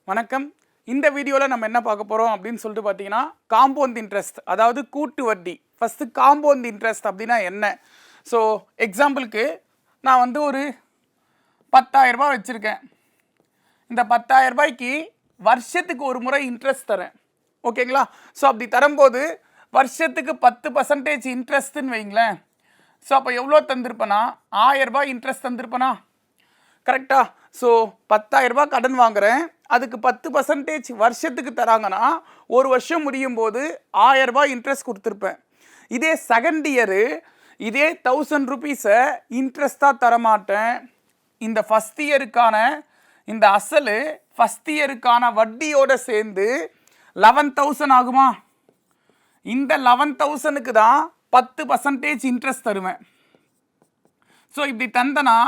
வணக்கம். இந்த வீடியோவில் நம்ம என்ன பார்க்க போகிறோம் அப்படின்னு சொல்லிட்டு பார்த்தீங்கன்னா காம்பவுண்ட் இன்ட்ரெஸ்ட், அதாவது கூட்டு வட்டி. ஃபஸ்ட்டு காம்பவுண்ட் இன்ட்ரெஸ்ட் அப்படின்னா என்ன? ஸோ எக்ஸாம்பிளுக்கு நான் வந்து ஒரு 10,000 ரூபாய் வச்சுருக்கேன். இந்த 10,000 ரூபாய்க்கு வருஷத்துக்கு ஒரு முறை இன்ட்ரெஸ்ட் தரேன். ஓகேங்களா? ஸோ அப்படி தரும்போது வருஷத்துக்கு 10% இன்ட்ரெஸ்ட்டுன்னு வைங்களேன். ஸோ அப்போ எவ்வளோ தந்திருப்பேனா? 1000 ரூபாய் இன்ட்ரெஸ்ட் தந்திருப்பேனா? கரெக்டா? ஸோ 10,000 ரூபாய் கடன் வாங்குகிறேன், அதுக்கு 10% வருஷத்துக்கு தராங்கன்னா ஒரு வருஷம் முடியும் போது 1000 ரூபாய் இன்ட்ரெஸ்ட் கொடுத்துருப்பேன். இதே செகண்ட் இயரு இதே 1000 ருபீஸை இன்ட்ரெஸ்ட்டாக தரமாட்டேன். இந்த ஃபஸ்ட் இயருக்கான இந்த அசல் ஃபஸ்ட் இயருக்கான வட்டியோடு சேர்ந்து 11,000 ஆகுமா? இந்த 11,000க்கு தான் 10% இன்ட்ரெஸ்ட் தருவேன். ஸோ இப்படி தந்தனா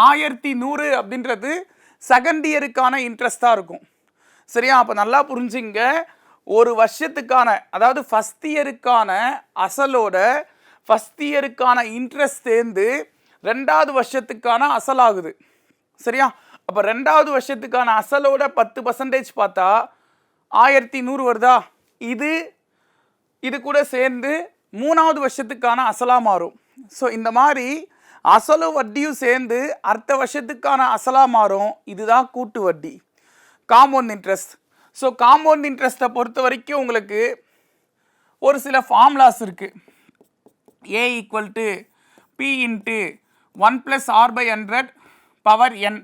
1100 அப்படின்றது செகண்ட் இயருக்கான இன்ட்ரெஸ்ட்டாக இருக்கும். சரியா? அப்போ நல்லா புரிஞ்சுங்க. ஒரு வருஷத்துக்கான, அதாவது ஃபஸ்ட் இயருக்கான அசலோட ஃபஸ்ட் இயருக்கான இன்ட்ரெஸ்ட் சேர்ந்து ரெண்டாவது வருஷத்துக்கான அசலாகுது. சரியா? அப்போ ரெண்டாவது வருஷத்துக்கான அசலோட 10% பார்த்தா 1100 வருதா? இது கூட சேர்ந்து மூணாவது வருஷத்துக்கான அசலாக மாறும். ஸோ இந்த மாதிரி அசலும் வட்டியும் சேர்ந்து அடுத்த வருஷத்துக்கான அசலாக மாறும். இதுதான் கூட்டு வட்டி, காம்பவுண்ட் இன்ட்ரெஸ்ட். ஸோ காம்பவுண்ட் இன்ட்ரெஸ்ட்டை பொறுத்த வரைக்கும் உங்களுக்கு ஒரு சில ஃபார்முலாஸ் இருக்குது. A = P × 1 + R/100 power n.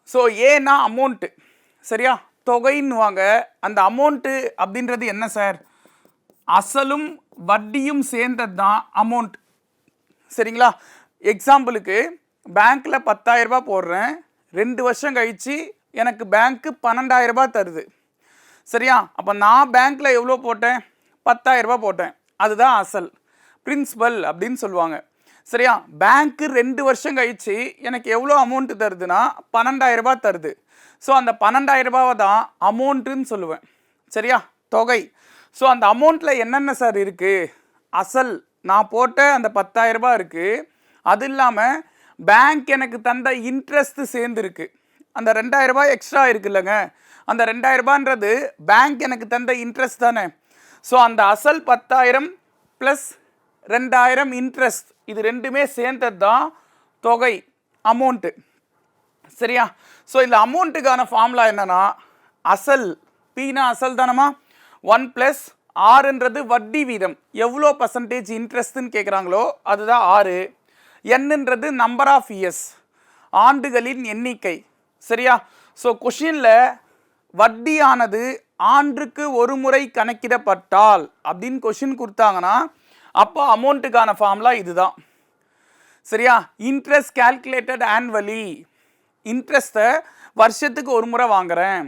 So ஏன்னா அமௌண்ட்டு, சரியா? தொகைன்னுவாங்க. அந்த அமௌண்ட்டு அப்படின்றது என்ன சார்? அசலும் வட்டியும் சேர்ந்தது தான் அமௌண்ட். சரிங்களா? எக்ஸாம்பிளுக்கு பேங்க்கில் 10,000 ரூபாய் போடுறேன், 2 வருஷம் கழித்து எனக்கு பேங்க்கு 12,000 ரூபாய் தருது. சரியா? அப்போ நான் பேங்க்கில் எவ்வளோ போட்டேன்? 10,000 ரூபாய் போட்டேன். அதுதான் அசல், பிரின்சிபல் அப்படின்னு சொல்லுவாங்க. சரியா? பேங்க்கு 2 வருஷம் கழித்து எனக்கு எவ்வளோ அமௌண்ட்டு தருதுன்னா 12,000 ரூபாய் தருது. ஸோ அந்த 12,000 ரூபாவை தான் அமௌண்ட்டுன்னு சொல்லுவேன். சரியா? தொகை. ஸோ அந்த அமௌண்ட்டில் என்னென்ன சார் இருக்குது? அசல், நான் போட்ட அந்த 10,000 ரூபாய் இருக்குது. அது இல்லாமல் பேங்க் எனக்கு தந்த இன்ட்ரெஸ்ட்டு சேர்ந்துருக்கு. அந்த 2,000 ரூபாய் எக்ஸ்ட்ரா இருக்குல்லங்க, அந்த 2,000 ரூபான்றது பேங்க் எனக்கு தந்த இன்ட்ரெஸ்ட் தானே. ஸோ அந்த அசல் 10,000 + 2,000 இன்ட்ரெஸ்ட், இது ரெண்டுமே சேர்ந்தது தான் தொகை, அமௌண்ட்டு. சரியா? ஸோ இந்த அமௌண்ட்டுக்கான ஃபார்முலா என்னென்னா, அசல், பீனா அசல் தானம்மா, 1 + ஆறுன்றது வட்டி வீதம், எவ்வளோ % இன்ட்ரெஸ்ட்டுன்னு கேட்குறாங்களோ அதுதான் 6. என்னன்றது நம்பர் ஆஃப் இயர்ஸ், ஆண்டுகளின் எண்ணிக்கை. சரியா? ஸோ கொஷினில் வட்டியானது ஆண்டுக்கு ஒரு முறை கணக்கிடப்பட்டால் அப்படின்னு கொஷின் கொடுத்தாங்கன்னா அப்போ அமௌண்ட்டுக்கான ஃபார்முலா இதுதான். சரியா? இன்ட்ரெஸ்ட் கால்குலேட்டட் ஆனுவலி, இன்ட்ரெஸ்ட்டை வருஷத்துக்கு ஒரு முறை வாங்குகிறேன்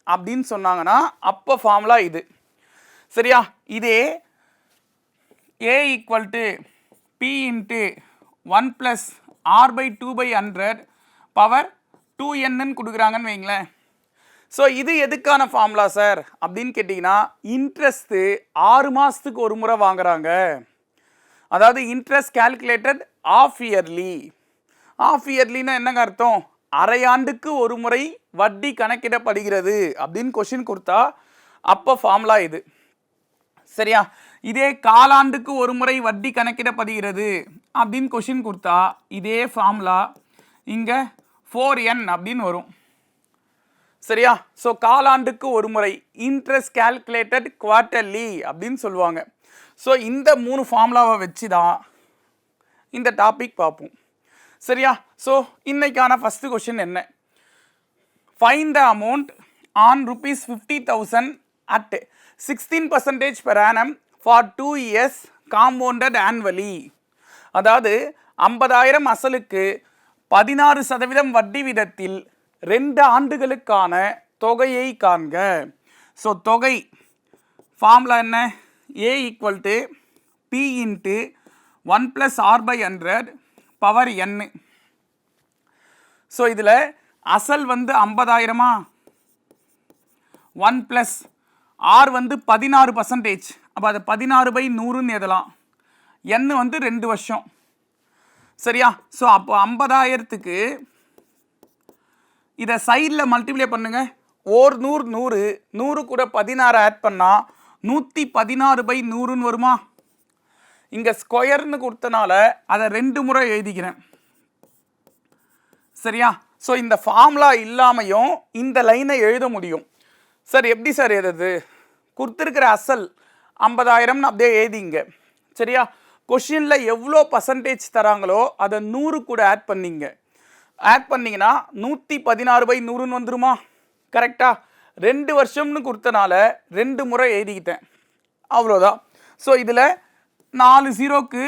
அப்படின்னு சொன்னாங்கன்னா அப்போ ஃபார்முலா இது. சரியா? இதே A = P × 1 + R/2/100 power 2n கொடுக்குறாங்கன்னு வைங்களேன். ஸோ இது எதுக்கான ஃபார்முலா சார் அப்படின்னு கேட்டிங்கன்னா, இன்ட்ரெஸ்ட்டு 6 மாதத்துக்கு ஒரு முறை வாங்குறாங்க. அதாவது interest calculated half yearly. Half இயர்லின்னா என்னங்க அர்த்தம்? அரையாண்டுக்கு ஒரு முறை வட்டி கணக்கிடப்படுகிறது அப்படின்னு கொஷின் கொடுத்தா அப்போ ஃபார்முலா இது. சரியா? இதே காலாண்டுக்கு ஒரு முறை வட்டி கணக்கிடப்படுகிறது அப்படின்னு கொஷின் கொடுத்தா இதே ஃபார்முலா இங்கே 4n அப்படின்னு வரும். சரியா? ஸோ காலாண்டுக்கு ஒரு முறை, இன்ட்ரெஸ்ட் கால்குலேட்டட் குவார்ட்டர்லி அப்படின்னு சொல்லுவாங்க. ஸோ இந்த 3 ஃபார்முலாவை வச்சு தான் இந்த டாபிக் பார்ப்போம். சரியா? ஸோ இன்னைக்கான ஃபஸ்ட்டு கொஷின் என்ன? Find the amount on ₹50,000 at 16% per annum for 2 years compounded annually. அதாவது 50,000 அசலுக்கு 16% வட்டி விதத்தில் 2 ஆண்டுகளுக்கான தொகையை காண்க. ஸோ தொகை ஃபார்முலா என்ன? A = P × 1 + R/100 power n. So இதில் அசல் வந்து 50,000மா, 1 + R வந்து 16%. அப்போ அது 16/100ன்னு எழுதலாம். n வந்து 2 வருஷம். சரியா? ஸோ அப்போ 50,000க்கு இதை சைடில் மல்டிப்ளை பண்ணுங்க, ஓர் 100 100, 100 கூட 16 ஆட் பண்ணால் 116/100ன்னு வருமா? இங்கே ஸ்கொயர்னு கொடுத்தனால அதை 2 முறை எழுதிக்கிறேன். சரியா? ஸோ இந்த ஃபார்முலா இல்லாமையும் இந்த லைனை எழுத முடியும். சார் எப்படி சார் எழுதுறது? கொடுத்துருக்கிற அசல் 50,000ன்னு அப்படியே எழுதிங்க. சரியா? கொஷினில் எவ்வளோ பர்சன்டேஜ் தராங்களோ அதை 100 கூட ஆட் பண்ணிங்க. ஆட் பண்ணிங்கன்னா 116/100ன்னு வந்துருமா? கரெக்டாக 2 வருஷம்னு கொடுத்தனால 2 முறை எழுதிக்கிட்டேன். அவ்வளோதான். ஸோ இதில் 4 0க்கு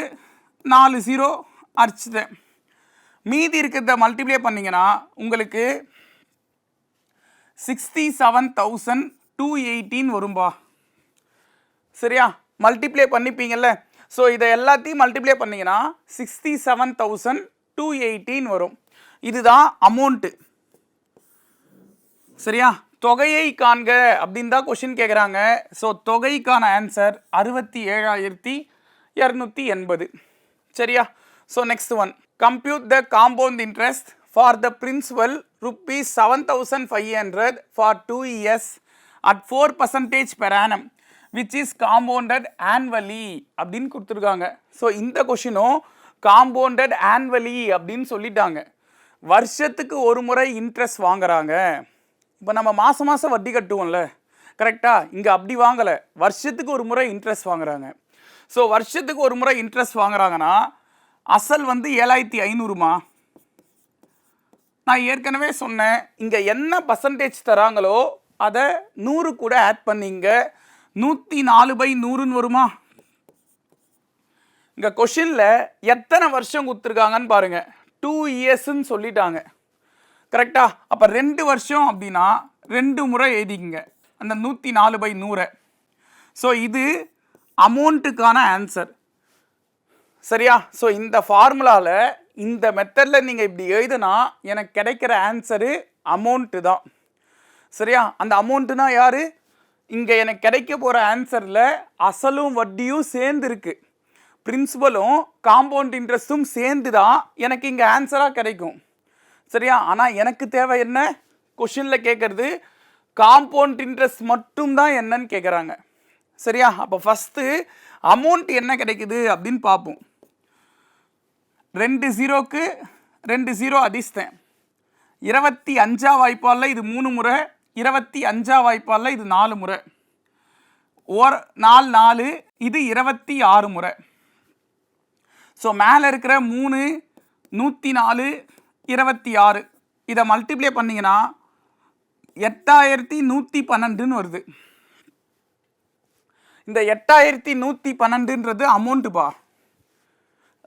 4 0 அடிச்சுட்டேன். மீதி இருக்கிறத மல்டிப்ளை பண்ணிங்கன்னா உங்களுக்கு 67,218 வரும்பா. சரியா? மல்டிப்ளை பண்ணிப்பீங்கல்ல. ஸோ இதை எல்லாத்தையும் மல்டிப்ளை பண்ணிங்கன்னா 67,218 வரும். இதுதான் அமௌண்ட்டு. சரியா? தொகையை காண்க அப்படின்னு தான் கொஷின் கேட்குறாங்க. ஸோ தொகைக்கான ஆன்சர் 67,280. சரியா? So next one, compute the compound interest for the principal ₹7,500 for 2 years at 4% per annum which is compounded annually அப்படின்னு கொடுத்துருக்காங்க. ஸோ இந்த கொஷினும் காம்பவுண்டட் ஆனுவலி அப்படின்னு சொல்லிட்டாங்க. வருஷத்துக்கு ஒரு முறை இன்ட்ரெஸ்ட் வாங்குறாங்க. இப்போ நம்ம மாதம் மாதம் வட்டி கட்டுவோம்ல, கரெக்டாக? இங்கே அப்படி வாங்கலை, வருஷத்துக்கு ஒரு முறை இன்ட்ரெஸ்ட் வாங்குறாங்க. ஸோ வருஷத்துக்கு ஒரு முறை இன்ட்ரெஸ்ட் வாங்குறாங்கன்னா அசல் வந்து 7,500மா. நான் ஏற்கனவே சொன்னேன், இங்கே என்ன பர்சன்டேஜ் தராங்களோ அதை 100 கூட ஆட் பண்ணிங்க. 104/100ன்னு வருமா? இங்கே கொஷினில் எத்தனை வருஷம் கொடுத்துருக்காங்கன்னு பாருங்கள். 2 yearsன்னு சொல்லிட்டாங்க. கரெக்டா? அப்போ 2 வருஷம் அப்படின்னா 2 முறை எழுதிக்கிங்க அந்த 104/100. ஸோ இது அமௌண்ட்டுக்கான ஆன்சர். சரியா? ஸோ இந்த ஃபார்முலாவில் இந்த மெத்தடில் நீங்கள் இப்படி எழுதுனா எனக்கு கிடைக்கிற ஆன்சரு அமௌண்ட்டு தான். சரியா? அந்த அமௌண்ட்டுனா யார்? இங்கே எனக்கு கிடைக்க போகிற ஆன்சரில் அசலும் வட்டியும் சேர்ந்து இருக்குது, பிரின்சிபலும் காம்பவுண்ட் இன்ட்ரெஸ்ட்டும் சேர்ந்து தான் எனக்கு இங்கே ஆன்சராக கிடைக்கும். சரியா? ஆனால் எனக்கு தேவை என்ன? கொஷினில் கேட்குறது காம்பவுண்ட் இன்ட்ரெஸ்ட் மட்டும்தான் என்னன்னு கேட்குறாங்க. சரியா? அப்போ ஃபஸ்ட்டு அமௌண்ட் என்ன கிடைக்குது அப்படின்னு பார்ப்போம். 2 0க்கு 2 0 அடிச்சிட்டேன். 25 வாய்ப்பாலில் இது 3 முறை, 25 வாய்ப்பாலில் இது 4 முறை, 4 4 இது 26 முறை. ஸோ மேலே இருக்கிற 3 104 26 இதை மல்டிப்ளை பண்ணிங்கன்னா 8,112ன்னு வருது. இந்த 8,112ன்றது அமௌண்ட்டுப்பா.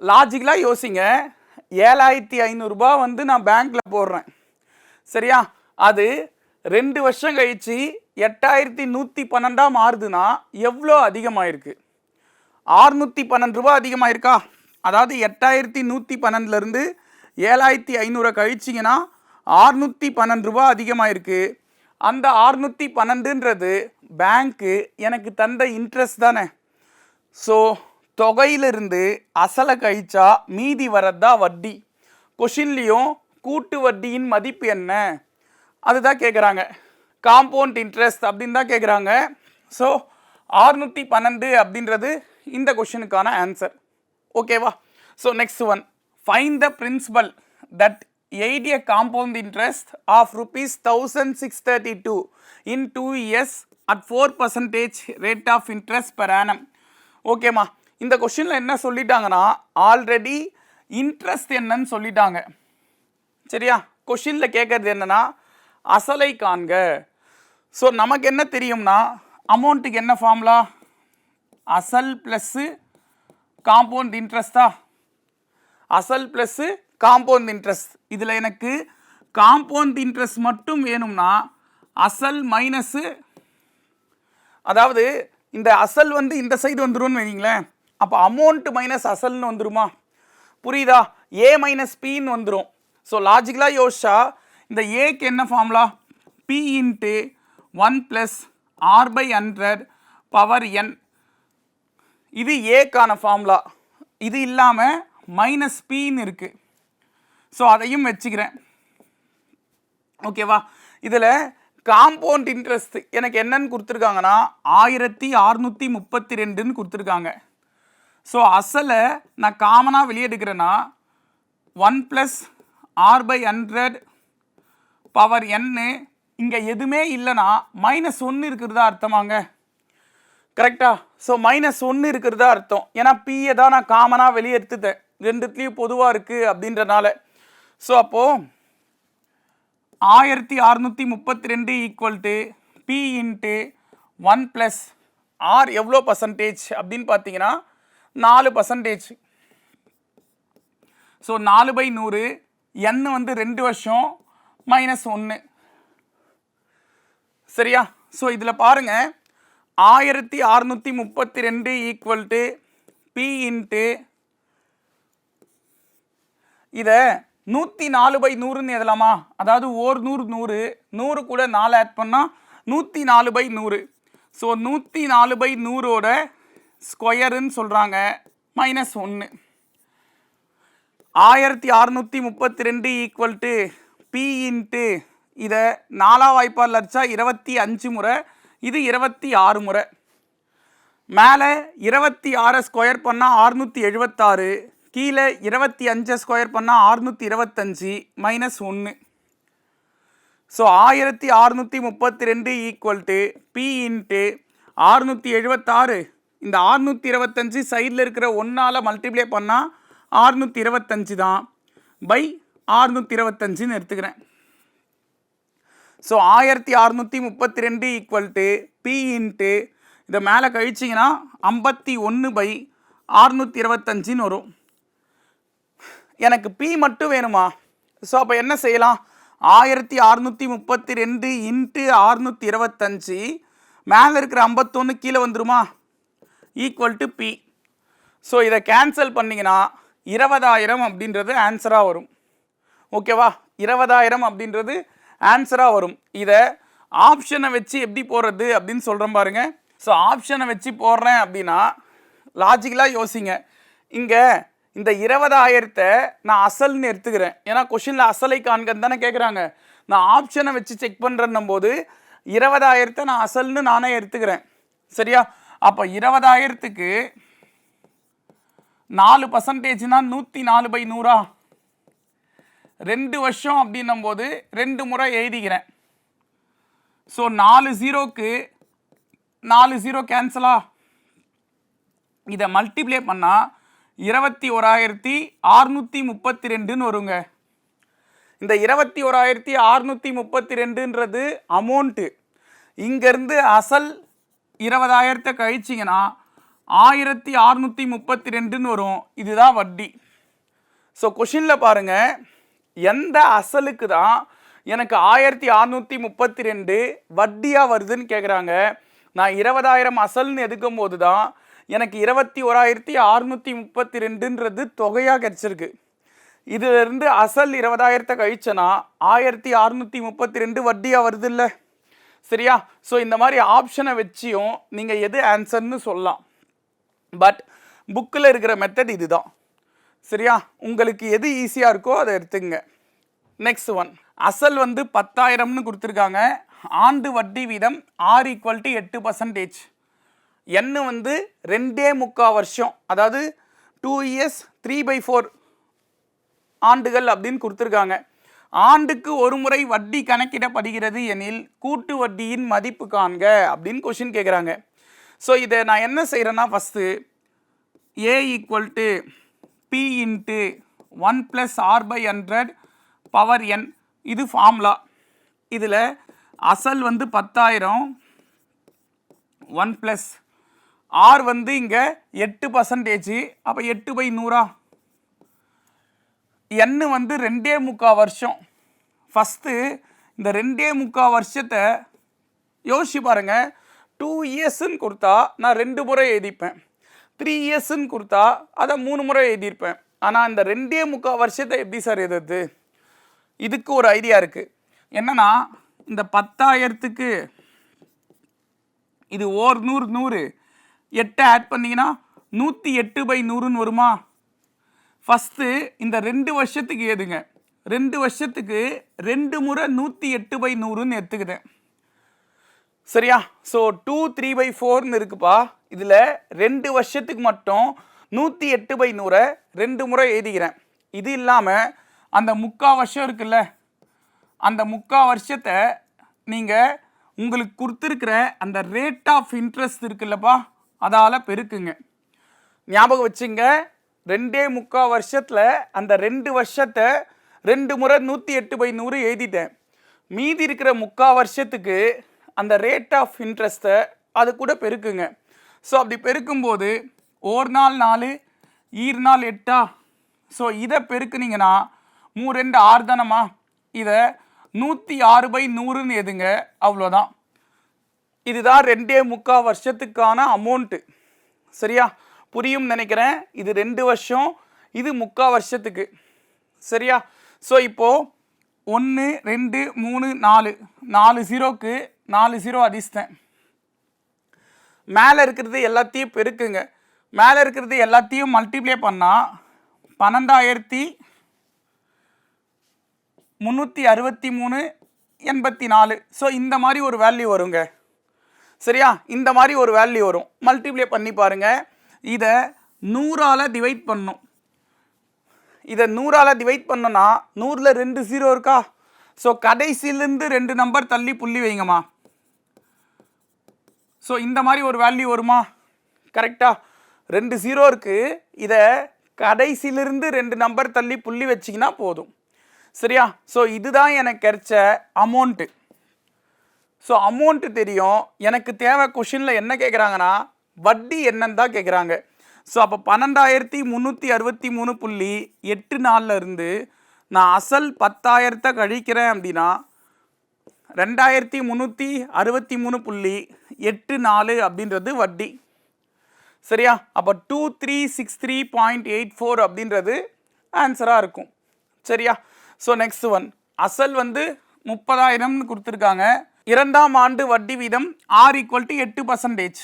லாஜிக்கலாக யோசிங்க. 7,500 ரூபாய் வந்து நான் பேங்க்கில் போடுறேன். சரியா? அது 2 வருஷம் கழித்து 8,112 மாறுதுன்னா எவ்வளோ அதிகமாகிருக்கு? 612 ரூபா அதிகமாகிருக்கா? அதாவது 8,112லேருந்து 7,500 கழிச்சிங்கன்னா 612 ரூபா அதிகமாகிருக்கு. அந்த 612ன்றது பேங்க்கு எனக்கு தந்த இன்ட்ரெஸ்ட் தானே. ஸோ தொகையிலிருந்து அசலை கழிச்சா மீதி வரதா வட்டி. கொஷின்லேயும் கூட்டு வட்டியின் மதிப்பு என்ன அதுதான் கேட்குறாங்க. காம்பவுண்ட் இன்ட்ரெஸ்ட் அப்படின்னு தான் கேட்குறாங்க. ஸோ 612 அப்படின்றது இந்த கொஷினுக்கான ஆன்சர். ஓகேவா? So next one, find the principal that aid a compound interest of ₹1,632 in 2 years at 4% rate of interest per annum. ஓகேம்மா, இந்த கொஷினில் என்ன சொல்லிட்டாங்கன்னா ஆல்ரெடி இன்ட்ரெஸ்ட் என்னன்னு சொல்லிட்டாங்க. சரியா? கொஷினில் கேட்குறது என்னன்னா அசலை காண்க. ஸோ நமக்கு என்ன தெரியும்னா அமௌண்ட்டுக்கு என்ன ஃபார்முலா? அசல் ப்ளஸ்ஸு காம்பவுண்ட் இன்ட்ரெஸ்டா? அசல் ப்ளஸ்ஸு காம்பவுண்ட் இன்ட்ரெஸ்ட். இதில் எனக்கு காம்பவுண்ட் இன்ட்ரெஸ்ட் மட்டும் வேணும்னா அசல் மைனஸு, அதாவது இந்த அசல் வந்து இந்த சைடு வந்துரும்னு வைங்களேன். அப்போ அமௌண்ட் மைனஸ் அசல்னு வந்துருமா? புரியுதா? ஏ மைனஸ் பின்னு வந்துடும். ஸோ லாஜிக்கலாக யோசிச்சா இந்த ஏக்கு என்ன formula? P into 1 + r/100 power n. இது ஏக்கான ஃபார்முலா. இது இல்லாமல் மைனஸ் பின்னு இருக்குது. ஸோ அதையும் வச்சுக்கிறேன். ஓகேவா? இதில் காம்பவுண்ட் இன்ட்ரெஸ்ட் எனக்கு என்னன்னு கொடுத்துருக்காங்கன்னா 1632ன்னு கொடுத்துருக்காங்க. ஸோ அசலை நான் காமனாக வெளியே எடுக்கிறேன்னா 1 + r/100 பவர் n. இங்கே எதுவுமே இல்லைன்னா -1 இருக்கிறதா அர்த்தமாங்க. கரெக்டா? ஸோ -1 இருக்கிறதா அர்த்தம். ஏன்னா பியை தான் நான் காமனாக வெளியே எடுத்துட்டேன், ரெண்டுத்துலேயும் பொதுவாக இருக்குது அப்படின்றனால. ஸோ அப்போது 1632 equal to P into 1 + r எவ்வளோ பர்சன்டேஜ் அப்படின்னு பார்த்தீங்கன்னா 4%. ஸோ 4/100 n வந்து 2 வருஷம் -1. சரியா? ஸோ இதில் பாருங்கள் 1632 ஈக்குவல் டு பி இன்ட்டு இதை 104/100ன்னு எழுதலாமா? அதாவது 100 100 கூட 4 ஆட் பண்ணால் 104/100. ஸோ 104/100ஓட ஸ்கொயருன்னு சொல்கிறாங்க -1. 1632 ஈக்குவல் டு பி இன்ட்டு இதை 4 வாய்ப்பால் அடித்தா 25 முறை, இது 26 முறை. மேலே 26 ஸ்கொயர் பண்ணால் 676, கீழே 25 ஸ்கொயர் பண்ணால் 625 -1. So 1632 equal to P into 676. இந்த 625 சைடில் இருக்கிற 1ஆல் மல்டிப்ளை பண்ணால் 625 தான், பை 625ன்னு எடுத்துக்கிறேன். So 1632 equal to P into இதை மேலே கழிச்சிங்கன்னா 51/625ன்னு வரும். எனக்கு பி மட்டும் வேணுமா? ஸோ அப்போ என்ன செய்யலாம்? 1632 இன்ட்டு 625 மேலே இருக்கிற 51 கீழே வந்துருமா, ஈக்குவல் டு பி. ஸோ இதை கேன்சல் பண்ணிங்கன்னா 20,000 அப்படின்றது ஆன்சராக வரும். ஓகேவா? 20,000 அப்படின்றது ஆன்சராக வரும். இதை ஆப்ஷனை வச்சு எப்படி போடுறது அப்படின்னு சொல்கிறேன் பாருங்க. ஸோ ஆப்ஷனை வச்சு போடுறேன் அப்படின்னா லாஜிக்கலாக யோசிங்க. இங்கே இந்த 20,000 நான் அசல்னு எடுத்துக்கிறேன். ஏன்னா கொஷினில் அசலை காண்கன்னு தானே கேட்குறாங்க. நான் ஆப்ஷனை வச்சு செக் பண்ணுறன்னும் போது 20,000 நான் அசல்னு நானே எடுத்துக்கிறேன். சரியா? அப்போ 20,000க்கு 4%னா 104/100. 2 வருஷம் அப்படின்னும் போது 2 முறை எழுதிக்கிறேன். ஸோ 4 0க்கு 4 0 கேன்சலா? இதை மல்டிப்ளை பண்ணால் 21,632ன்னு வருங்க. இந்த 21,632ன்றது அமௌண்ட்டு. இங்கேருந்து அசல் 20,000 கழிச்சிங்கன்னா 1,632ன்னு வரும். இதுதான் வட்டி. ஸோ கொஷினில் பாருங்கள், எந்த அசலுக்கு தான் எனக்கு 1,632 வட்டியாக வருதுன்னு கேட்குறாங்க. நான் 20,000 அசல்னு எடுக்கும் போது தான் எனக்கு 21,632ன்றது தொகையாக கிடச்சிருக்கு. இதிலிருந்து அசல் 20,000 கழிச்சனா 1,632 வட்டியாக வருது இல்லை? சரியா? ஸோ இந்த மாதிரி ஆப்ஷனை வச்சியும் நீங்கள் எது ஆன்சர்னு சொல்லலாம். பட் புக்கில் இருக்கிற மெத்தட் இதுதான். சரியா? உங்களுக்கு எது ஈஸியாக இருக்கோ அதை எடுத்துங்க. நெக்ஸ்ட் ஒன், அசல் வந்து 10,000ன்னு கொடுத்துருக்காங்க. ஆண்டு வட்டி வீதம் R = 8%. n வந்து 2.25 வருஷம், அதாவது 2 years 3/4 ஆண்டுகள் அப்படின்னு கொடுத்துருக்காங்க. ஆண்டுக்கு ஒரு முறை வட்டி கணக்கிடப்படுகிறது எனில் கூட்டு வட்டியின் மதிப்பு காண்க அப்படின்னு கொஷின் கேட்குறாங்க. ஸோ இதை நான் என்ன செய்கிறேன்னா, first A = P into 1 + r/100 power n, இது ஃபார்முலா. இதில் அசல் வந்து 10,000, 1 + r வந்து இங்கே 8%, அப்போ 8/100. n வந்து 2.25 வருஷம். ஃபஸ்ட்டு இந்த 2.25 வருஷத்தை யோசிச்சு பாருங்கள். 2 இயர்ஸ்ன்னு கொடுத்தா நான் 2 முறை எழுதிப்பேன். 3 இயர்ஸ்ன்னு கொடுத்தா அதை 3 முறை எழுதியிருப்பேன். ஆனால் இந்த 2.25 வருஷத்தை எப்படி சார் எழுதுறது? இதுக்கு ஒரு ஐடியா இருக்குது. என்னன்னா, இந்த 10,000க்கு இது 100 8 ஆட் பண்ணிங்கன்னா 108/100ன்னு வருமா? ஃபஸ்ட்டு இந்த 2 வருஷத்துக்கு ஏதுங்க. 2 வருஷத்துக்கு 2 முறை 108/100ன்னு எடுத்துக்கிட்டேன். சரியா? ஸோ 2 3/4 இருக்குப்பா. இதில் 2 வருஷத்துக்கு மட்டும் 108/100 2 முறை எழுதிக்கிறேன். இது இல்லாமல் அந்த 3/4 வருஷம் இருக்குல்ல, அந்த 3/4 வருஷத்தை நீங்கள் உங்களுக்கு கொடுத்துருக்கிற அந்த ரேட் ஆஃப் இன்ட்ரெஸ்ட் இருக்குல்லப்பா, அதால் பெருக்குங்க. ஞாபகம் வச்சுங்க, 2.25 வருஷத்தில் அந்த 2 வருஷத்தை 2 முறை 108/100 எழுதிட்டேன். மீதி இருக்கிற 3/4 வருஷத்துக்கு அந்த ரேட் ஆஃப் இன்ட்ரெஸ்ட்டை அது கூட பெருக்குங்க. ஸோ அப்படி பெருக்கும்போது 1 நாள் 4 ஈர் நாள் 8. ஸோ இதை பெருக்குனீங்கன்னா 3 2 6 தானம்மா, இதை 106/100ன்னு எதுங்க, அவ்வளோதான். இதுதான் 2.25 வருஷத்துக்கான அமௌண்ட்டு. சரியா? புரியும் நினைக்கிறேன். இது 2 வருஷம், இது 3/4 வருஷத்துக்கு. சரியா? ஸோ இப்போது 1 2 3 4 4 0க்கு 4 0 அடிச்சிட்டேன். மேலே இருக்கிறது எல்லாத்தையும் பெருக்குங்க. மேலே இருக்கிறது எல்லாத்தையும் மல்டிப்ளை பண்ணால் 12,363.84. ஸோ இந்த மாதிரி ஒரு வேல்யூ வருங்க. சரியா? இந்த மாதிரி ஒரு வேல்யூ வரும். மல்டிப்ளை பண்ணி பாருங்கள். இதை 100ஆல் டிவைட் பண்ணும். இதை 100ஆல் டிவைட் பண்ணோன்னா 100ல் 2 0 இருக்கா? ஸோ கடைசியிலேருந்து 2 நம்பர் தள்ளி புள்ளி வைங்கம்மா. ஸோ இந்த மாதிரி ஒரு வேல்யூ வருமா? கரெக்டாக 2 0 இருக்குது. இதை கடைசியிலிருந்து 2 நம்பர் தள்ளி புள்ளி வச்சிங்கன்னா போதும். சரியா? ஸோ இதுதான் எனக்கு கிடைச்ச அமௌண்ட்டு. ஸோ அமௌண்ட்டு தெரியும். எனக்கு தேவை கொஷினில் என்ன கேட்குறாங்கன்னா வட்டி என்னன்னு தான் கேட்குறாங்க. ஸோ அப்போ 12,363.84 இருந்து நான் அசல் 10,000 கழிக்கிறேன் அப்படின்னா 2,363.84 அப்படின்றது வட்டி. சரியா? அப்போ 2363.84 அப்படின்றது ஆன்சராக இருக்கும். சரியா? ஸோ நெக்ஸ்ட் ஒன், அசல் வந்து 30,000ன்னு கொடுத்துருக்காங்க. 2ஆம் ஆண்டு வட்டி வீதம் R = 8%.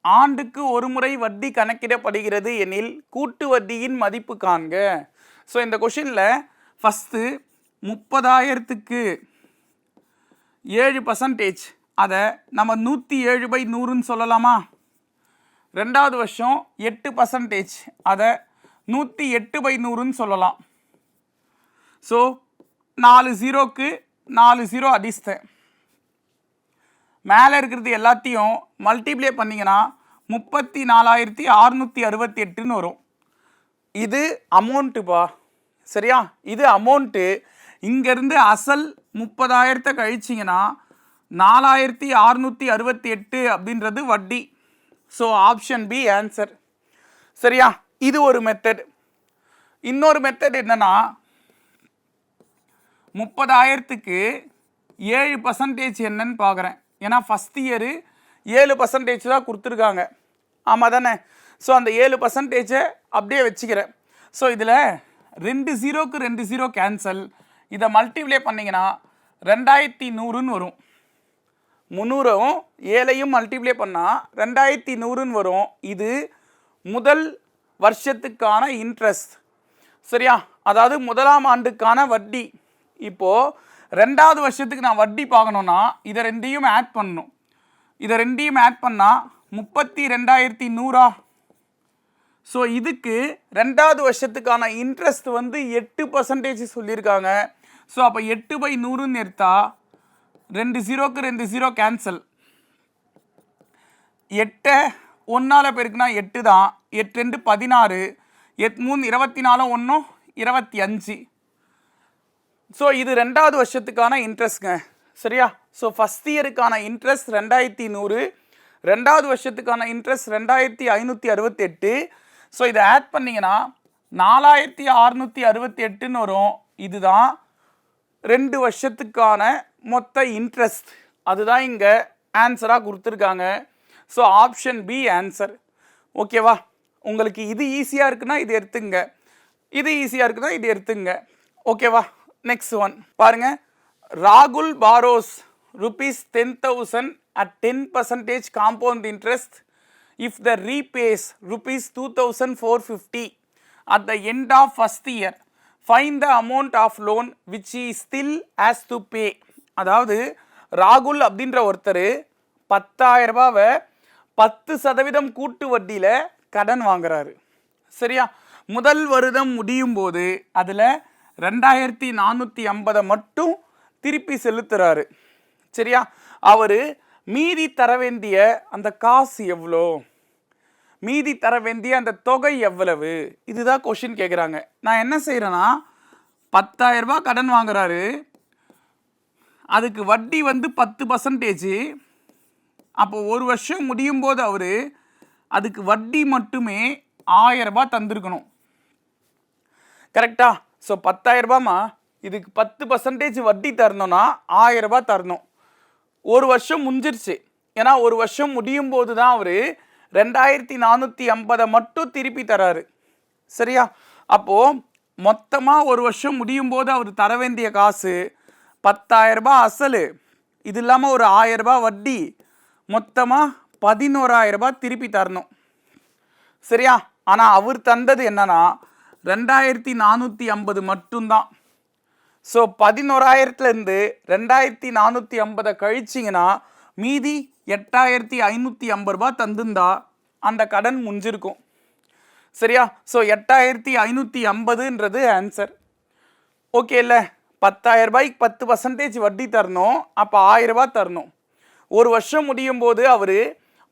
ஆண்டுக்கு ஒரு முறை வட்டி கணக்கிடப்படுகிறது எனில் கூட்டு வட்டியின் மதிப்பு காண்க. ஸோ இந்த கொஷினில் ஃபஸ்ட்டு 30,000க்கு 7%, அதை நம்ம 107/100ன்னு சொல்லலாமா? 2வது வருஷம் 8%, அதை 108/100ன்னு சொல்லலாம். ஸோ 4 0க்கு 4 0 அடிச்சிட்டேன். மேலே இருக்கிறது எல்லாத்தையும் மல்டிப்ளை பண்ணிங்கன்னா 34,668ன்னு வரும். இது அமௌண்ட்டுப்பா. சரியா? இது அமௌண்ட்டு. இங்கேருந்து அசல் 30,000 கழிச்சிங்கன்னா 4,668 அப்படின்றது வட்டி. So option B answer. சரியா? இது ஒரு மெத்தட். இன்னொரு மெத்தட் என்னன்னா 30,000க்கு 7% என்னன்னு பார்க்குறேன். ஏன்னா ஃபஸ்ட் இயரு 7% தான் கொடுத்துருக்காங்க. ஆமாம் தானே? ஸோ அந்த 7% அப்படியே வச்சுக்கிறேன். ஸோ இதில் 2 0க்கு 2 0 கேன்சல். இதை மல்டிப்ளை பண்ணிங்கன்னா 2,100ன்னு வரும். 300ம் 7ஐயும் மல்டிப்ளை பண்ணால் 2,100ன்னு வரும். இது முதல் வருஷத்துக்கான இன்ட்ரெஸ்ட். சரியா? அதாவது 1ஆம் ஆண்டுக்கான வட்டி. இப்போது 2வது வருஷத்துக்கு நான் வட்டி பார்க்கணுன்னா இதை 2ஐயும் ஆட் பண்ணணும். இதை 2ஐயும் ஆட் பண்ணால் 32,100. ஸோ இதுக்கு 2வது வருஷத்துக்கான இன்ட்ரெஸ்ட் வந்து 8% சொல்லியிருக்காங்க. ஸோ அப்போ 8/100ன்னு எடுத்தா 2 0க்கு 2 0 கேன்சல். 8 1ஆல் பெருக்குனா 8 தான். 8 2 16, 8 3 24, 1 25. ஸோ இது 2வது வருஷத்துக்கான இன்ட்ரெஸ்ட்ங்க. சரியா? ஸோ ஃபஸ்ட் இயருக்கான இன்ட்ரெஸ்ட் 2,100, 2வது வருஷத்துக்கான இன்ட்ரெஸ்ட் 2,568. ஸோ இதை ஆட் பண்ணிங்கன்னா 4,668ன்னு வரும். இதுதான் 2 வருஷத்துக்கான மொத்த இன்ட்ரெஸ்ட். அதுதான் இங்கே ஆன்சராக கொடுத்துருக்காங்க. So option B answer. ஓகேவா? உங்களுக்கு இது ஈஸியாக இருக்குன்னா இது எடுத்துங்க, இது ஈஸியாக இருக்குன்னா இது எடுத்துங்க. ஓகேவா? நெக்ஸ்ட் ஒன் பாருங்கள். ராகுல் பாரோஸ் ₹10,000 at 10% compound interest if the repays ₹2,450 at the end of first year. Find the amount of loan which he still has to pay. அதாவது ராகுல் அப்படின்ற ஒருத்தர் 10,000 ரூபாவை 10% கூட்டு வட்டியில் கடன் வாங்குறாரு. சரியா, முதல் வருடம் முடியும் போது அதில் 2,450 மட்டும் திருப்பி செலுத்துறாரு. சரியா, அவர் மீதி தர வேண்டிய அந்த காசு எவ்வளோ, மீதி தர வேண்டிய அந்த தொகை எவ்வளவு, இதுதான் கொஷின் கேட்குறாங்க. நான் என்ன செய்கிறேன்னா, 10,000 ரூபாய் கடன் வாங்குறாரு, அதுக்கு வட்டி வந்து 10%. அப்போ ஒரு வருஷம் முடியும் போது அவர் அதுக்கு வட்டி மட்டுமே 1,000 ரூபாய் தந்திருக்கணும். கரெக்டா? ஸோ 10,000 ரூபாய்மா, இதுக்கு 10% வட்டி தரணும்னா 1,000 ரூபாய் தரணும். ஒரு வருஷம் முடிஞ்சிருச்சு. ஏன்னா ஒரு வருஷம் முடியும் போது தான் அவர் 2,450 மட்டும் திருப்பி தராரு. சரியா, அப்போது மொத்தமாக ஒரு வருஷம் முடியும் போது அவர் தர வேண்டிய காசு 10,000 ரூபாய் அசல், இது இல்லாமல் ஒரு 1,000 ரூபாய் வட்டி, மொத்தமாக 11,000 ரூபாய் திருப்பி தரணும். சரியா, ஆனால் அவர் தந்தது என்னன்னா 2,450 மட்டும்தான். ஸோ 11,000லேருந்து 2,450 கழிச்சிங்கன்னா மீதி 8,550 ரூபாய் தந்துருந்தா அந்த கடன் முடிஞ்சிருக்கும். சரியா, ஸோ 8,550ன்றது ஆன்சர். ஓகே இல்லை, 10,000 ரூபாய்க்கு 10% வட்டி தரணும், அப்போ 1,000 ரூபாய் தரணும். ஒரு வருஷம் முடியும் போது அவர்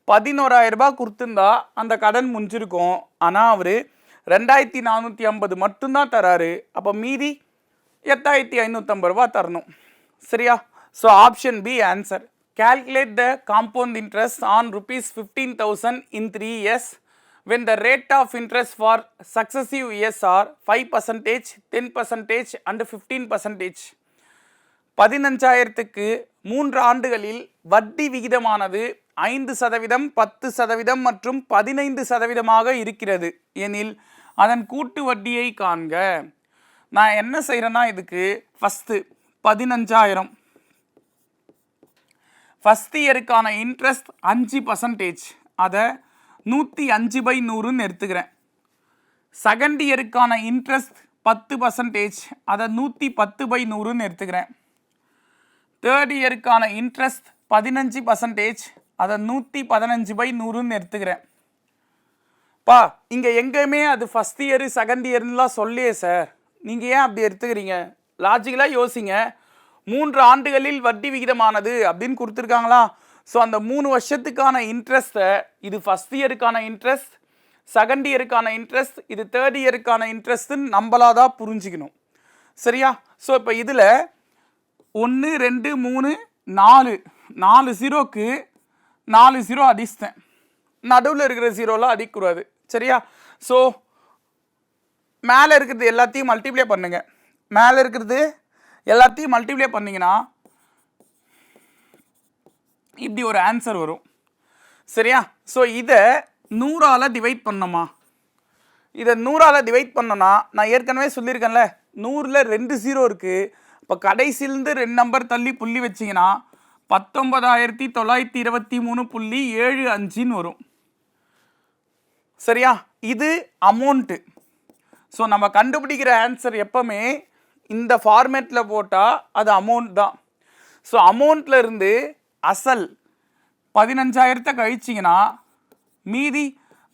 11,000 ரூபாய் கொடுத்துருந்தா அந்த கடன் முடிஞ்சிருக்கும். ஆனால் அவர் 2,450 மட்டும்தான் தராரு, அப்போ மீதி 8,550 ரூபாய் தரணும். சரியா, so option B answer. Calculate the compound interest on ₹15,000 in 3 years when the rate of interest for successive years are 5%, 10% and 15%. 15,000க்கு 3 ஆண்டுகளில் வட்டி விகிதமானது 5%, 10% மற்றும் 15% இருக்கிறது எனில் அதன் கூட்டு வட்டியை காண்க. நான் என்ன செய்கிறேன்னா, இதுக்கு ஃபஸ்ட்டு 15,000 ஃபஸ்ட் இயருக்கான இன்ட்ரெஸ்ட் 5%, அதை 105/100ன்னு எடுத்துக்கிறேன். செகண்ட் இயருக்கான இன்ட்ரெஸ்ட் 10%, அதை 110/100ன்னு எடுத்துக்கிறேன். தேர்ட் இயருக்கான இன்ட்ரெஸ்ட் 15%, அதை 115/100ன்னு எடுத்துக்கிறேன். பா, இங்கே எங்கேயுமே அது ஃபஸ்ட் இயரு செகண்ட் இயர்னுலாம் சொல்லியே சார், நீங்கள் ஏன் அப்படி எடுத்துக்கிறீங்க? லாஜிக்கலாக யோசிங்க. 3 ஆண்டுகளில் வட்டி விகிதமானது அப்படின்னு கொடுத்துருக்காங்களா? ஸோ அந்த 3 வருஷத்துக்கான இன்ட்ரெஸ்ட்டை, இது ஃபஸ்ட் இயருக்கான இன்ட்ரெஸ்ட், செகண்ட் இயருக்கான இன்ட்ரெஸ்ட், இது தேர்ட் இயருக்கான இன்ட்ரெஸ்ட்டுன்னு நம்மளாக தான் புரிஞ்சிக்கணும். சரியா, ஸோ இப்போ இதில் 1 2 3 4 ஜீரோக்கு 4 ஜீரோ அடிச்சிட்டேன். நடுவில் இருக்கிற ஜீரோலாம் அடிக்கக்கூடாது. சரியா, ஸோ மேலே இருக்கிறது எல்லாத்தையும் மல்டிப்ளை பண்ணுங்க. மேலே இருக்கிறது எல்லாத்தையும் மல்டிப்ளை பண்ணிங்கன்னா இப்படி ஒரு ஆன்சர் வரும். சரியா, ஸோ இதை 100ஆல் டிவைட் பண்ணோமா? இதை 100ஆல் டிவைட் பண்ணோன்னா, நான் ஏற்கனவே சொல்லியிருக்கேன்ல, 100ல் 2 ஜீரோ இருக்குது. இப்போ கடைசியிலேருந்து 2 நம்பர் தள்ளி புள்ளி வச்சிங்கன்னா 19,923.75 வரும். சரியா, இது அமௌண்ட்டு. ஸோ நம்ம கண்டுபிடிக்கிற ஆன்சர் எப்பவுமே இந்த ஃபார்மேட்டில் போட்டால் அது அமௌண்ட் தான். ஸோ அமௌண்ட்டில் இருந்து அசல் 15,000 கழிச்சிங்கன்னா மீதி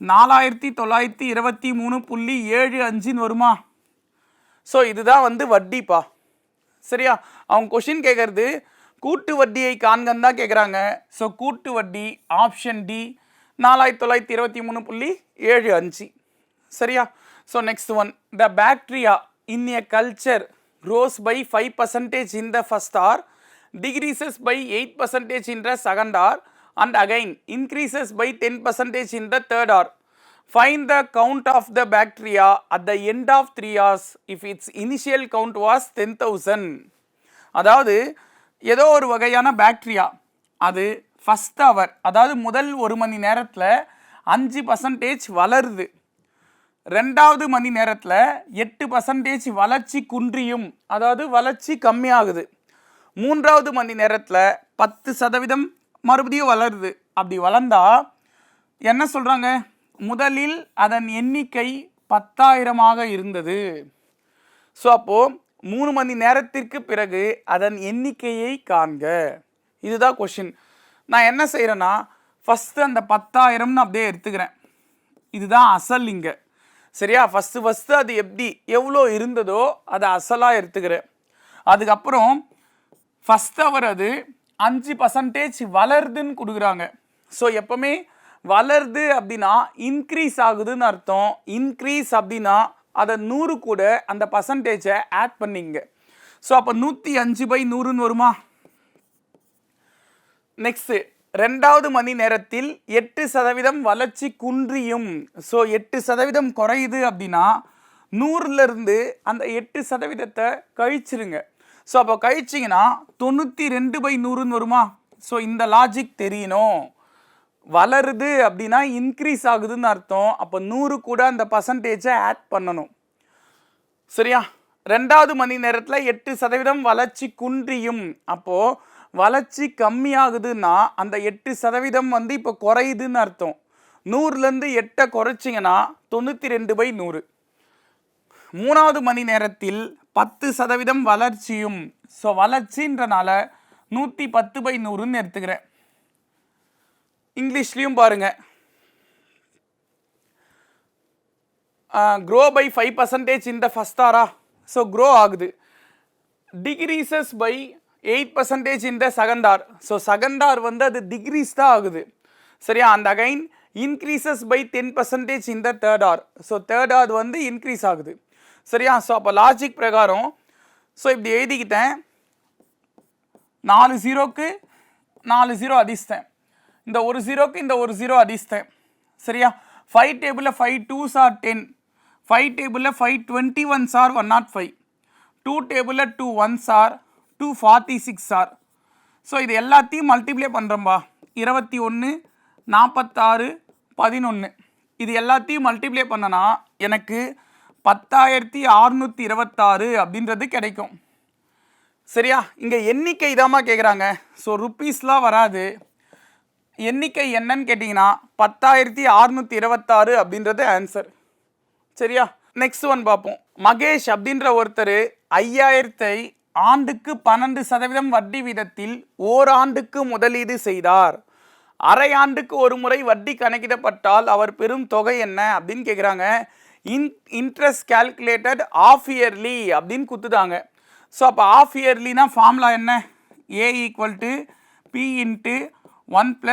4,923.75 வருமா? ஸோ இதுதான் வந்து வட்டிப்பா. சரியா, அவங்க கொஷின் கேட்குறது கூட்டு வட்டியை காண்கன்னு தான் கேட்குறாங்க. ஸோ கூட்டு வட்டி ஆப்ஷன் டி 4,923.75. சரியா, so next one, the bacteria in a culture grows by 5% in the first hour, decreases by 8% in the second hour, and again increases by 10% in the third hour. Find the count of the bacteria at the end of 3 hours if its initial count was 10,000. அதாவது ஏதோ ஒரு வகையான bacteria, அது first hour, அதாவது முதல் 1 மணி நேரத்தில் 5% வளருது. 2வது மணி நேரத்தில் 8% வளர்ச்சி குன்றியும், அதாவது வளர்ச்சி கம்மியாகுது. 3வது மணி நேரத்தில் 10% மறுபடியும் வளருது. அப்படி வளர்ந்தா என்ன சொல்கிறாங்க? முதலில் அதன் எண்ணிக்கை 10,000ஆக இருந்தது. ஸோ அப்போது 3 மணி நேரத்திற்கு பிறகு அதன் எண்ணிக்கையை காண்க. இதுதான் கொஷின். நான் என்ன செய்கிறேன்னா ஃபஸ்ட்டு அந்த 10,000ன்னு அப்படியே எடுத்துக்கிறேன். இதுதான் அசல் இங்கே. சரியா? ஃபஸ்ட்டு அது எவ்வளோ இருந்ததோ அதை அசலாக எடுத்துக்கிறேன். அதுக்கப்புறம் ஃபஸ்ட் அவர் அது 5% வளருதுன்னு கொடுக்குறாங்க. ஸோ எப்போவுமே வளருது அப்படின்னா இன்க்ரீஸ் ஆகுதுன்னு அர்த்தம். இன்க்ரீஸ் அப்படின்னா அதை 100 கூட அந்த பர்சன்டேஜை ஆட் பண்ணிங்க. ஸோ அப்போ 105/100ன்னு வருமா? நெக்ஸ்ட்டு 2வது மணி நேரத்தில் 8% வளர்ச்சி குன்றியும். ஸோ 8% குறையுது அப்படின்னா 100லேருந்து அந்த 8%த்தை கழிச்சிருங்க. ஸோ அப்போ கழிச்சிங்கன்னா 92/100ன்னு வருமா? ஸோ இந்த லாஜிக் தெரியணும். வளருது அப்படின்னா இன்க்ரீஸ் ஆகுதுன்னு அர்த்தம். அப்போ 100 கூட அந்த பர்சன்டேஜை ஆட் பண்ணணும். சரியா? 2வது மணி நேரத்தில் 8% வளர்ச்சி குன்றியும். அப்போது வளர்ச்சி கம்மியாகுதுன்னா அந்த 8% இப்போ குறையுதுன்னு அர்த்தம். 100லேருந்து 8 குறைச்சிங்கன்னா 92/100. 3வது மணி நேரத்தில் 10% வளர்ச்சியும். ஸோ வளர்ச்சின்றனால 110/100ன்னு எடுத்துக்கிறேன். இங்கிலீஷ்லேயும் பாருங்க, grow by 5% in the first hour. So grow ஆகுது. Decreases by 8% in the second hour. So second hour அது டிக்ரீஸ் தான் ஆகுது. சரியா? அந்த again increases by 10% in the third hour. So third hour increase ஆகுது. சரியா? ஸோ அப்போ லாஜிக் பிரகாரம் ஸோ இப்படி எழுதிக்கிட்டேன். 4 0க்கு 4 0 அடிச்சிட்டேன். இந்த ஒரு 0க்கு இந்த ஒரு 0 அடிச்சிட்டேன். சரியா? 5 டேபிளில் 5 2s are 10. 5 டேபிளில் 5 21s are 105. 2 டேபிளில் 2 1s are 246 are. ஸோ இது எல்லாத்தையும் மல்டிப்ளை பண்ணுறோம்பா. 21 46 11 இது எல்லாத்தையும் மல்டிப்ளை பண்ணனா எனக்கு 10,626 அப்படின்றது கிடைக்கும். சரியா? இங்கே எண்ணிக்கை தாம்மா கேட்குறாங்க. ஸோ ருப்பீஸ்லாம் வராது. எண்ணிக்கை என்னன்னு கேட்டிங்கன்னா 10,626 அப்படின்றது ஆன்சர். சரியா? நெக்ஸ்ட் ஒன் பார்ப்போம். மகேஷ் அப்படின்ற ஒருத்தர் 5,000 ஆண்டுக்கு 12% வட்டி வீதத்தில் ஓராண்டுக்கு முதலீடு செய்தார். அரை ஆண்டுக்கு ஒரு முறை வட்டி கணக்கிடப்பட்டால் அவர் பெறும் தொகை என்ன அப்படின்னு கேட்குறாங்க. இன்ட்ரெஸ்ட் கால்குலேட்டட் ஆஃப் இயர்லி அப்படின்னு கொடுத்துட்டாங்க. ஸோ அப்போ ஆஃப் இயர்லினா ஃபார்முலா என்ன? A = P × 1 +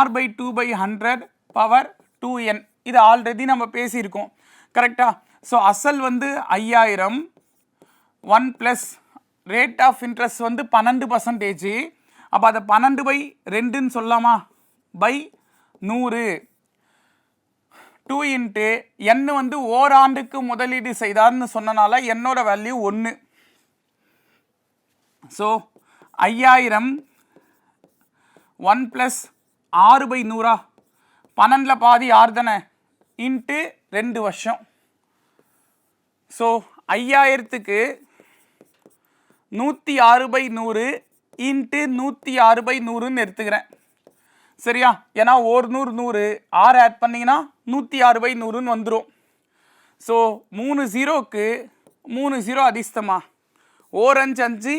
R/2/100 power 2n. இது ஆல்ரெடி நம்ம பேசியிருக்கோம். கரெக்டாக? ஸோ அசல் 5,000 1 + ரேட் ஆஃப் இன்ட்ரெஸ்ட் 12%. அப்போ அதை 12/2ன்னு சொல்லலாமா? பை 100 2 × n ஓராண்டுக்கு முதலீடு செய்தார்னு சொன்னனால என்னோட வேல்யூ 1. ஸோ 5,000 1 + 6/100 12ல் பாதி 6 தானே இன்ட்டு 2 வருஷம். ஸோ 5,000க்கு 106/100 இன்ட்டு 106/100ன்னு எடுத்துக்கிறேன். சரியா? ஏன்னா ஒரு 100 100 6 ஆட் பண்ணிங்கன்னா 106/100ன்னு வந்துடும். ஸோ 3 0க்கு 3 0 அதிர்ஷ்டமா. ஓர் 5 5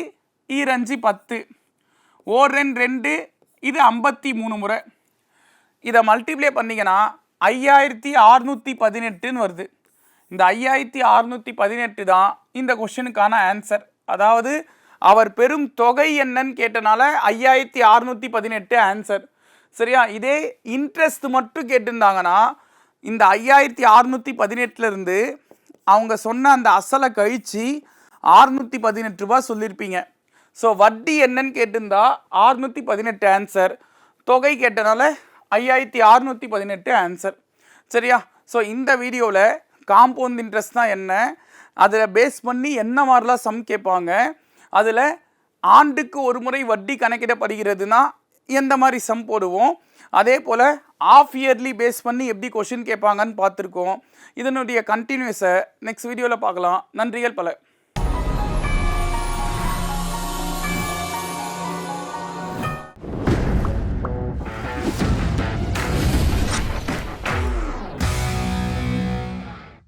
ஈர் 5 10 ஓர் 2 2 இது 53 முறை. இதை மல்டிப்ளை பண்ணிங்கன்னா 5,618ன்னு வருது. இந்த 5,618 தான் இந்த கொஷனுக்கான ஆன்சர். அதாவது அவர் பெரும் தொகை என்னன்னு கேட்டனால 5,618 ஆன்சர். சரியா? இதே இன்ட்ரெஸ்ட் மட்டும் கேட்டிருந்தாங்கன்னா இந்த 5,618லேருந்து அவங்க சொன்ன அந்த அசலை கழித்து 618 ரூபா சொல்லியிருப்பீங்க. ஸோ வட்டி என்னன்னு கேட்டிருந்தா 618 ஆன்சர். தொகை கேட்டனால 5,618 ஆன்சர். சரியா? ஸோ இந்த வீடியோவில் காம்பவுண்ட் இன்ட்ரெஸ்ட் தான் என்ன, அதில் பேஸ் பண்ணி என்ன மாதிரிலாம் சம் கேட்பாங்க, அதில் ஆண்டுக்கு ஒரு முறை வட்டி கணக்கிடப்படுகிறதுனா எந்த மாதிரி சம் போடுவோம், அதே போல் ஆஃப் இயர்லி பேஸ் பண்ணி எப்படி கொஷின் கேட்பாங்கன்னு பார்த்துருக்கோம். இதனுடைய கண்டினியூஸை நெக்ஸ்ட் வீடியோவில் பார்க்கலாம். நன்றிகள் பல.